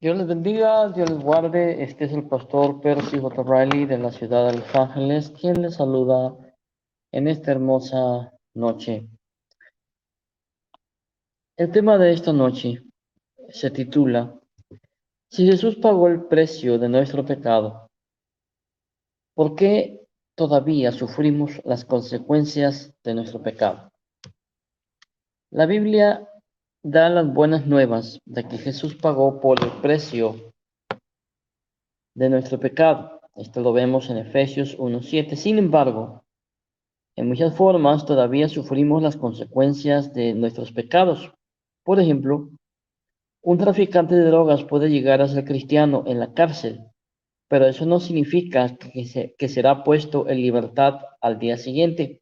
Dios les bendiga, Dios les guarde. Este es el pastor Percy J. Riley de la ciudad de Los Ángeles, quien les saluda en esta hermosa noche. El tema de esta noche se titula: Si Jesús pagó el precio de nuestro pecado, ¿por qué todavía sufrimos las consecuencias de nuestro pecado? La Biblia da las buenas nuevas de que Jesús pagó por el precio de nuestro pecado. Esto lo vemos en Efesios 1:7. Sin embargo, en muchas formas todavía sufrimos las consecuencias de nuestros pecados. Por ejemplo, un traficante de drogas puede llegar a ser cristiano en la cárcel, pero eso no significa que será puesto en libertad al día siguiente.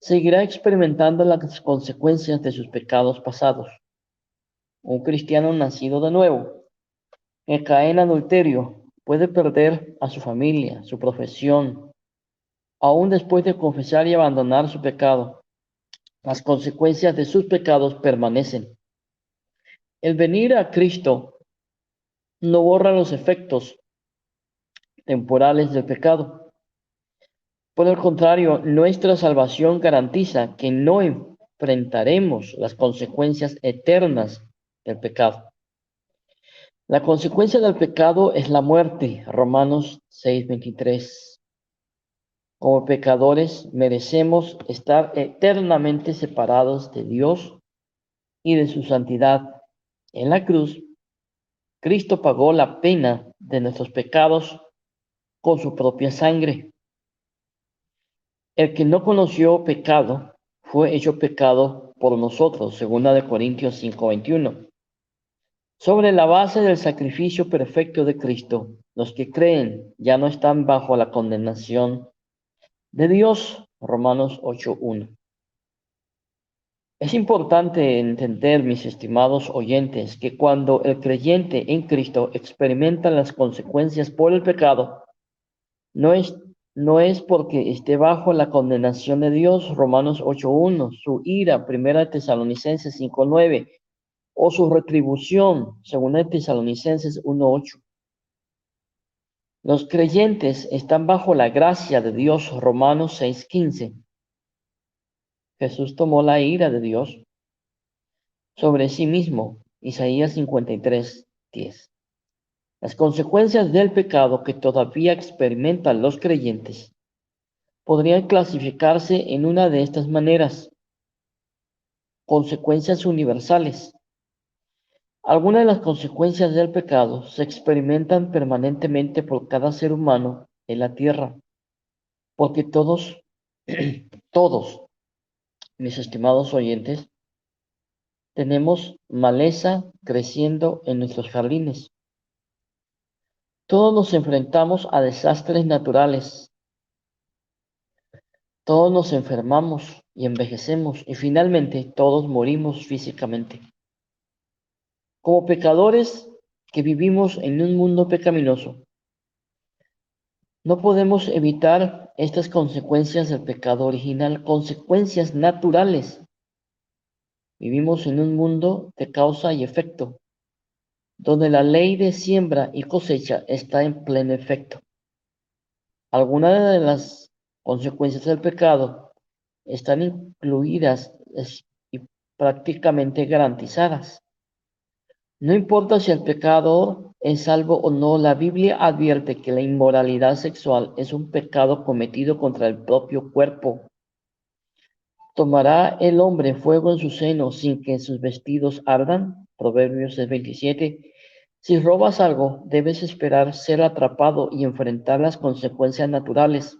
Seguirá experimentando las consecuencias de sus pecados pasados. Un cristiano nacido de nuevo, que cae en adulterio, puede perder a su familia, su profesión, aún después de confesar y abandonar su pecado. Las consecuencias de sus pecados permanecen. El venir a Cristo no borra los efectos temporales del pecado. Por el contrario, nuestra salvación garantiza que no enfrentaremos las consecuencias eternas del pecado. La consecuencia del pecado es la muerte. Romanos 6:23. Como pecadores merecemos estar eternamente separados de Dios y de su santidad. En la cruz, Cristo pagó la pena de nuestros pecados con su propia sangre. El que no conoció pecado fue hecho pecado por nosotros, segunda de Corintios 5:21. Sobre la base del sacrificio perfecto de Cristo, los que creen ya no están bajo la condenación de Dios, Romanos 8:1. Es importante entender, mis estimados oyentes, que cuando el creyente en Cristo experimenta las consecuencias por el pecado, no es, no es porque esté bajo la condenación de Dios, Romanos 8:1, su ira, Primera Tesalonicenses 5:9, o su retribución, Segunda Tesalonicenses 1:8. Los creyentes están bajo la gracia de Dios, Romanos 6:15. Jesús tomó la ira de Dios sobre sí mismo, Isaías 53:10. Las consecuencias del pecado que todavía experimentan los creyentes podrían clasificarse en una de estas maneras: consecuencias universales. Algunas de las consecuencias del pecado se experimentan permanentemente por cada ser humano en la tierra, porque todos, todos, mis estimados oyentes, tenemos maleza creciendo en nuestros jardines. Todos nos enfrentamos a desastres naturales. Todos nos enfermamos y envejecemos y finalmente todos morimos físicamente. Como pecadores que vivimos en un mundo pecaminoso, no podemos evitar estas consecuencias del pecado original, consecuencias naturales. Vivimos en un mundo de causa y efecto, donde la ley de siembra y cosecha está en pleno efecto. Algunas de las consecuencias del pecado están incluidas y prácticamente garantizadas. No importa si el pecador es salvo o no, la Biblia advierte que la inmoralidad sexual es un pecado cometido contra el propio cuerpo. ¿Tomará el hombre fuego en su seno sin que sus vestidos ardan? Proverbios 6:27. Si robas algo, debes esperar ser atrapado y enfrentar las consecuencias naturales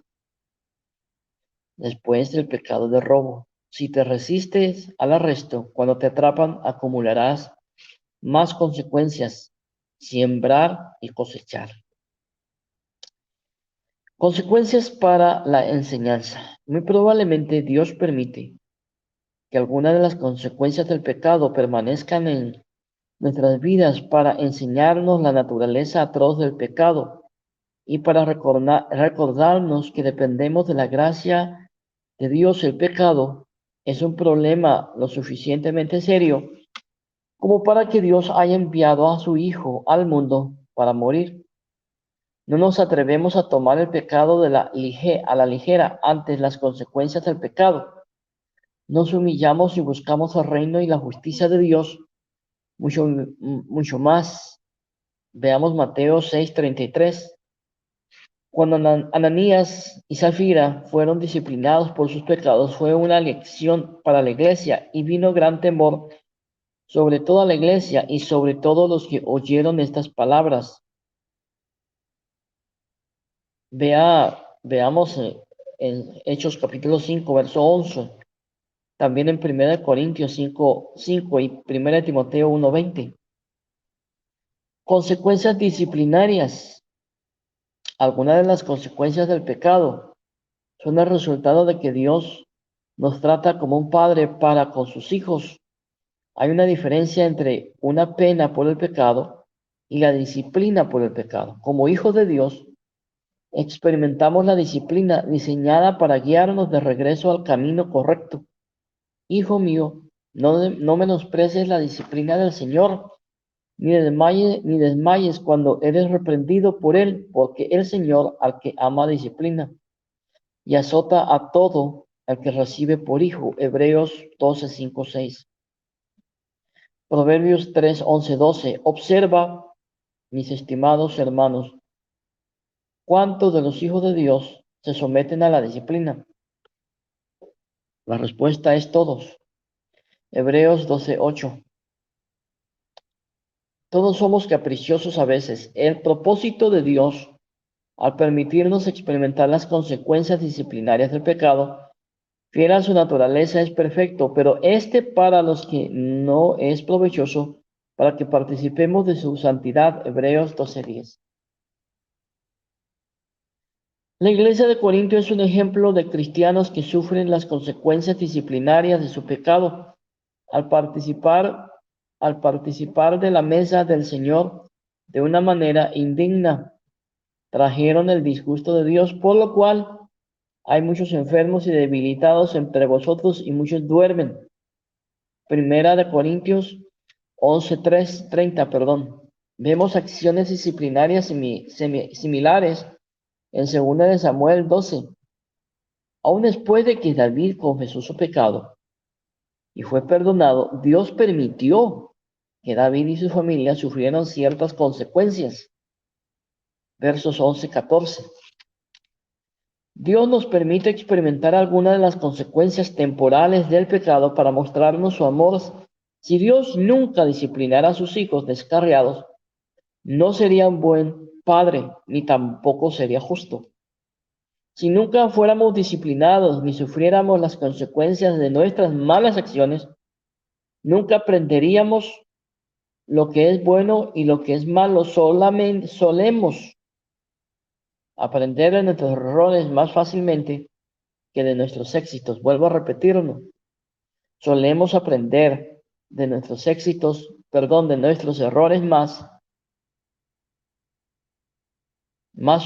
después del pecado de robo. Si te resistes al arresto, cuando te atrapan, acumularás más consecuencias: siembrar y cosechar. Consecuencias para la enseñanza. Muy probablemente Dios permite que algunas de las consecuencias del pecado permanezcan en nuestras vidas para enseñarnos la naturaleza atroz del pecado y para recordarnos que dependemos de la gracia de Dios. El pecado es un problema lo suficientemente serio como para que Dios haya enviado a su Hijo al mundo para morir. No nos atrevemos a tomar el pecado a la ligera ante las consecuencias del pecado. Nos humillamos y buscamos el reino y la justicia de Dios mucho más. Veamos Mateo 6:33. Cuando Ananías y Zafira fueron disciplinados por sus pecados, fue una lección para la iglesia y vino gran temor sobre toda la iglesia y sobre todos los que oyeron estas palabras. Veamos en Hechos capítulo 5, verso 11. También en 1 Corintios 5 y 1 Timoteo 1:20. Consecuencias disciplinarias. Algunas de las consecuencias del pecado son el resultado de que Dios nos trata como un padre para con sus hijos. Hay una diferencia entre una pena por el pecado y la disciplina por el pecado. Como hijos de Dios, experimentamos la disciplina diseñada para guiarnos de regreso al camino correcto. Hijo mío, no menosprecies la disciplina del Señor, ni desmayes cuando eres reprendido por Él, porque el Señor al que ama disciplina y azota a todo al que recibe por hijo. Hebreos 12, 5, 6. Proverbios 3, 11, 12. Observa, mis estimados hermanos, ¿cuántos de los hijos de Dios se someten a la disciplina? La respuesta es todos. Hebreos 12, 8. Todos somos caprichosos a veces. El propósito de Dios, al permitirnos experimentar las consecuencias disciplinarias del pecado, fiel a su naturaleza, es perfecto, pero para los que no es provechoso, para que participemos de su santidad. Hebreos 12:10. La iglesia de Corinto es un ejemplo de cristianos que sufren las consecuencias disciplinarias de su pecado al participar de la mesa del Señor de una manera indigna. Trajeron el disgusto de Dios, por lo cual hay muchos enfermos y debilitados entre vosotros y muchos duermen. Primera de Corintios 30, perdón. Vemos acciones disciplinarias similares en 2 de Samuel 12. Aún después de que David confesó su pecado y fue perdonado, Dios permitió que David y su familia sufrieran ciertas consecuencias. Versos 11-14. Dios nos permite experimentar algunas de las consecuencias temporales del pecado para mostrarnos su amor. Si Dios nunca disciplinara a sus hijos descarriados, no sería un buen padre, ni tampoco sería justo. Si nunca fuéramos disciplinados ni sufriéramos las consecuencias de nuestras malas acciones, nunca aprenderíamos lo que es bueno y lo que es malo. Solemos aprender de nuestros errores más fácilmente que de nuestros éxitos. Vuelvo a repetirlo. Solemos aprender de nuestros de nuestros errores más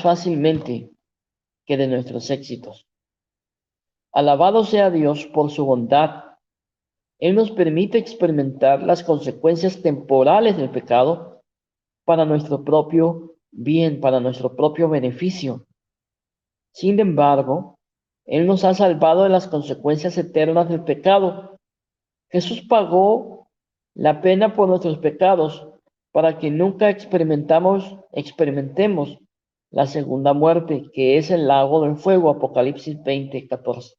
fácilmente que de nuestros éxitos. Alabado sea Dios por su bondad. Él nos permite experimentar las consecuencias temporales del pecado para nuestro propio bien, para nuestro propio beneficio. Sin embargo, Él nos ha salvado de las consecuencias eternas del pecado. Jesús pagó la pena por nuestros pecados para que nunca experimentemos la segunda muerte, que es el lago del fuego. Apocalipsis 20:14.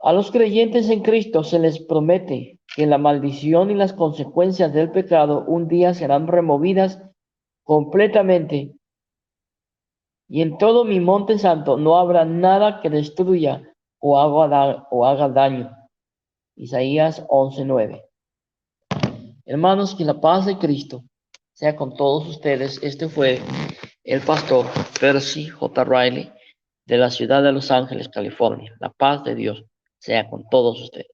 A los creyentes en Cristo se les promete que la maldición y las consecuencias del pecado un día serán removidas completamente. Y en todo mi monte santo no habrá nada que destruya o haga daño. Isaías 11:9. Hermanos, que la paz de Cristo sea con todos ustedes. Este fue el pastor Percy J. Riley de la ciudad de Los Ángeles, California. La paz de Dios sea con todos ustedes.